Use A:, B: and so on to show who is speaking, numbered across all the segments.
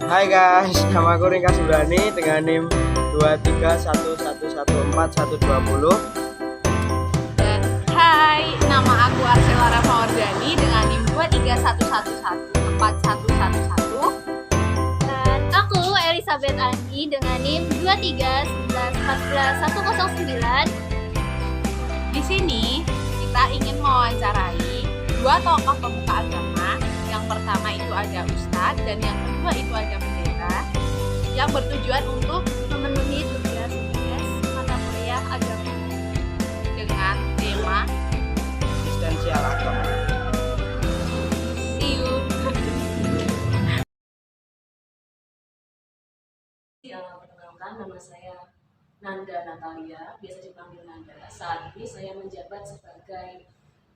A: Hai guys, nama aku Ringka Subrani dengan NIM 231111420.
B: Dan hai, nama aku Arsela Ramawardani dengan NIM 231114111.
C: Dan aku Elizabeth Andi dengan NIM 231114109.
B: Di sini kita ingin mewawancarai dua tokoh pemuka agama. Yang pertama itu ada Ustadz dan yang kedua itu ada pendeta yang bertujuan untuk
C: Memenuhi tugas-tugas mata kuliah agama
B: dengan tema
A: Eksistensial agama.
B: See you.
D: Perkenalkan, nama saya Nanda Natalia, biasa dipanggil Nanda. Saat ini saya menjabat sebagai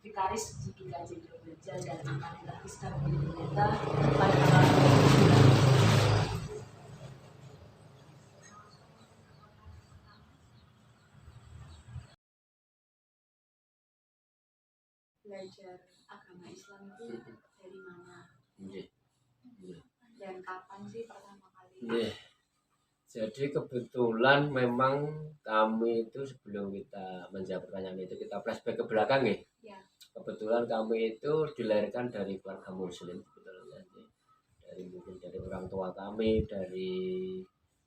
D: Vikaris di GKJ Jogja dan akan dilakukan menjadi pendeta pada tanggal 29. Belajar agama Islam itu dari mana dan kapan sih pertama kali?
E: Jadi kebetulan memang kami itu sebelum kita menjawab pertanyaan itu kita flashback ke belakang ya.
D: Ya.
E: Kebetulan kami itu dilahirkan dari keluarga muslim sebetulnya. Mungkin dari orang tua kami, dari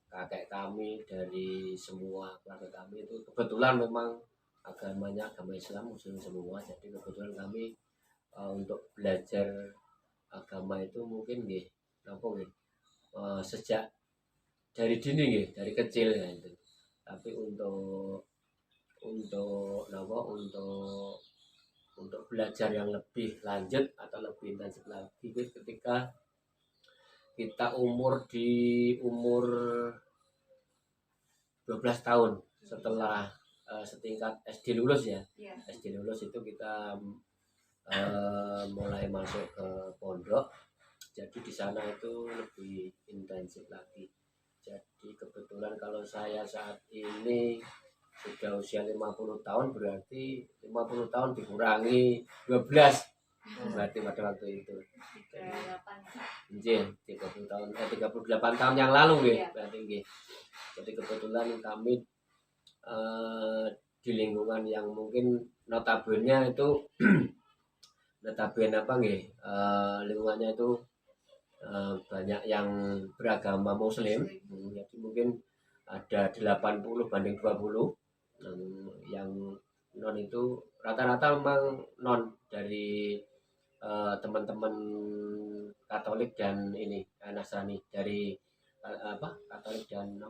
E: kakek kami, dari semua keluarga kami itu kebetulan memang agamanya agama Islam muslim semua. Jadi kebetulan kami untuk belajar agama itu mungkin sejak dari dini nggih, dari kecil ya itu. Tapi untuk belajar yang lebih lanjut atau lebih intensif lagi ketika kita umur 12 tahun setelah setingkat SD lulus ya.
D: Ya.
E: SD lulus itu kita mulai masuk ke pondok. Jadi di sana itu lebih intensif lagi. Jadi kebetulan kalau saya saat ini sudah usia 50 tahun, berarti 50 tahun dikurangi 12 berarti pada waktu itu 38 tahun yang lalu ya. Berarti jadi kebetulan kami di lingkungan yang mungkin notabene itu lingkungannya itu banyak yang beragama muslim. Jadi mungkin ada 80 banding 20 yang non itu rata-rata memang non dari teman-teman Katolik dan ini Nasrani dari Katolik dan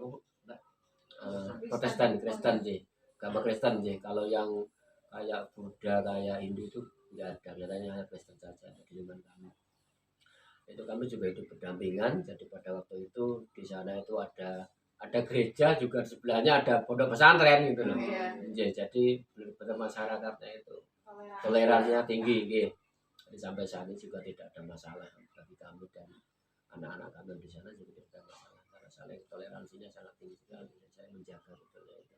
E: Protestan Kristen sih, agama Kristen sih. Kalau yang kayak Buddha kayak Hindu itu nggak ada, biasanya hanya Kristen saja di lingkungan kami. Itu kami juga hidup berdampingan. Jadi pada waktu itu di sana itu ada gereja juga, di sebelahnya ada pondok pesantren gitu loh. Jadi benar-benar masyarakatnya itu toleransinya tinggi gitu. Jadi sampai saat ini juga tidak ada masalah bagi kami dan anak-anak kami di sana juga tidak ada masalah karena saling toleransinya sangat tinggi sekali. Saya menjaga itu.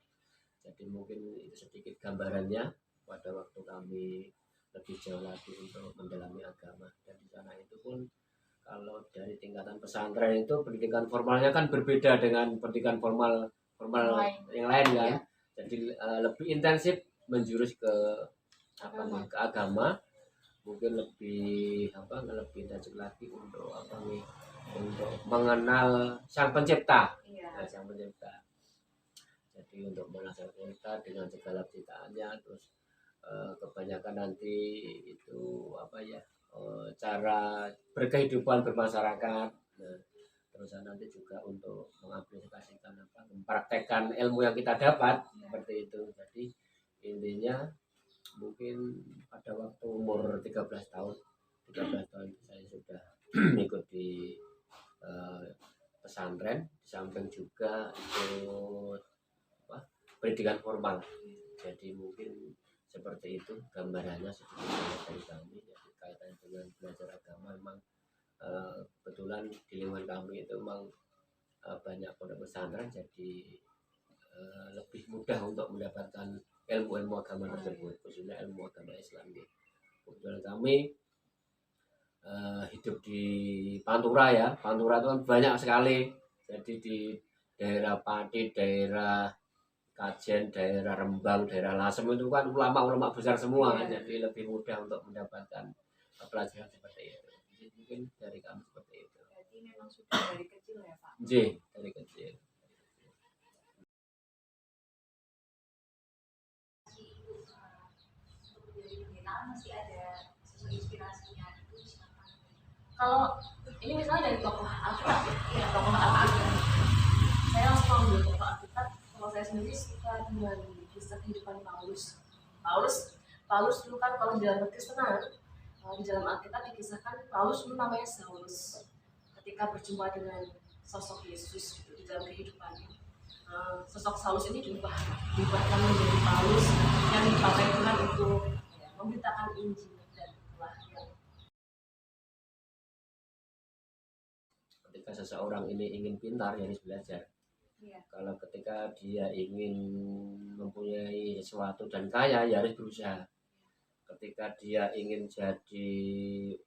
E: Jadi mungkin itu sedikit gambarannya pada waktu kami lebih jauh lagi untuk mendalami agama. Dan di sana itu pun kalau dari tingkatan pesantren itu pendidikan formalnya kan berbeda dengan pendidikan formal yang lain kan. Jadi lebih intensif menjurus ke agama, mungkin lebih intensif lagi untuk untuk mengenal Sang Pencipta. Sang Pencipta. Jadi untuk mengenal Sang Pencipta dengan segala ciptaannya, terus kebanyakan nanti itu cara berkehidupan bermasyarakat. Terus nanti juga untuk mengaplikasikan mempraktekkan ilmu yang kita dapat seperti itu. Jadi intinya mungkin pada waktu umur 13 tahun itu saya sudah mengikuti pesantren, di samping juga ikut pendidikan formal. Jadi mungkin seperti itu gambarannya sedikit dari kami. Jadi kaitan dengan belajar agama memang kebetulan di lingkungan kami itu memang banyak pondok pesantren, jadi lebih mudah untuk mendapatkan ilmu agama tersebut, khususnya ilmu agama Islam. Kebetulan kami hidup di Pantura ya. Pantura itu kan banyak sekali. Jadi di daerah Pati, daerah Kajen, daerah Rembang, daerah Lasem itu kan ulama-ulama besar semua,
D: Iya.
E: jadi lebih mudah untuk mendapatkan pelajaran seperti itu. Jadi mungkin dari kami seperti itu.
B: Berarti memang sudah dari kecil ya Pak.
E: J dari kecil.
C: Untuk menjadi pendeta masih ada sosok inspirasinya itu siapa?
D: Kalau ini misalnya dari tokoh Alkitab ya, tokoh Alkitab. Saya langsung ambil tokoh Alkitab. Kalau saya sendiri suka dengan kisah kehidupan Paulus. Paulus dulu kan kalau di dalam Kristenan, di dalam Alkitab dikisahkan Paulus dulu namanya Saulus. Ketika berjumpa dengan sosok Yesus gitu, di dalam kehidupannya, sosok Saulus ini diubahkan menjadi Paulus yang dipakai Tuhan untuk ya, memberitakan Injil dan itulah yang
E: Ketika seseorang ini ingin pintar, ya harus belajar.
B: Iya.
E: Kalau ketika dia ingin mempunyai sesuatu dan kaya, ya harus berusaha. Ketika dia ingin jadi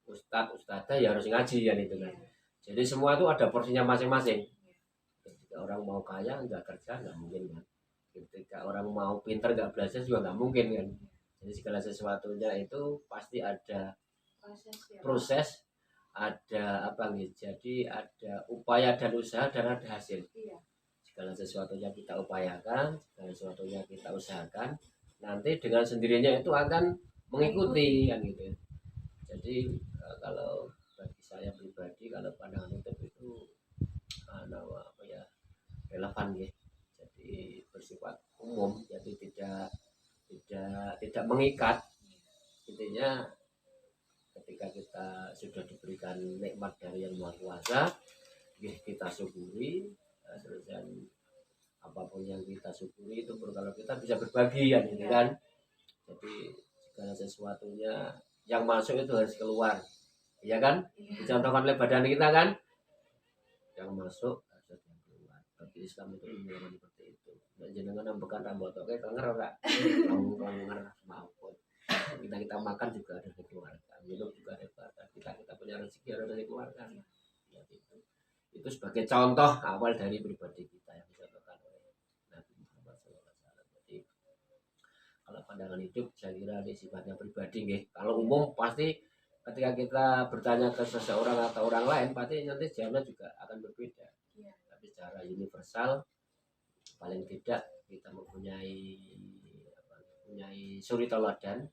E: ustadzah, ya harus ngaji kan itu kan. Jadi semua itu ada porsinya masing-masing. Ketika orang mau kaya nggak kerja nggak mungkin kan. Ketika orang mau pintar nggak belajar juga nggak mungkin kan. Jadi segala sesuatunya itu pasti ada
B: Proses ya.
E: proses, ada apa nih? Jadi ada upaya dan usaha dan ada hasil.
B: Iya.
E: Segala sesuatunya kita upayakan, segala sesuatunya kita usahakan, nanti dengan sendirinya itu akan mengikuti kan gitu. Jadi kalau bagi saya pribadi, kalau pandangan itu apa ya, relevan ya. Jadi bersifat umum, jadi tidak mengikat. Intinya ketika kita sudah diberikan nikmat dari Yang Maha Kuasa, kita syukuri. Dan apapun yang kita syukuri itu kalau kita bisa berbagi kan gitu kan. Jadi segala sesuatunya yang masuk itu harus keluar, ya kan? Dicontohkan oleh badan kita kan, yang masuk harus yang keluar. Bagi Islam itu memang seperti itu. Dan jenengan nambakan rambut oke kenger ora? Kenger maupun kita makan juga harus dikeluarkan, minum juga harus dikeluarkan, kita punya rezeki harus dikeluarkan. Ya, itu sebagai contoh awal dari pribadi kita yang dicontohkan oleh Nabi Muhammad SAW. Jadi kalau pandangan hidup saya kira ini sifatnya pribadi nggih. Kalau umum pasti ketika kita bertanya ke seseorang atau orang lain pasti nanti jawabnya juga akan berbeda.
B: Iya.
E: Tapi secara universal paling tidak kita mempunyai suri teladan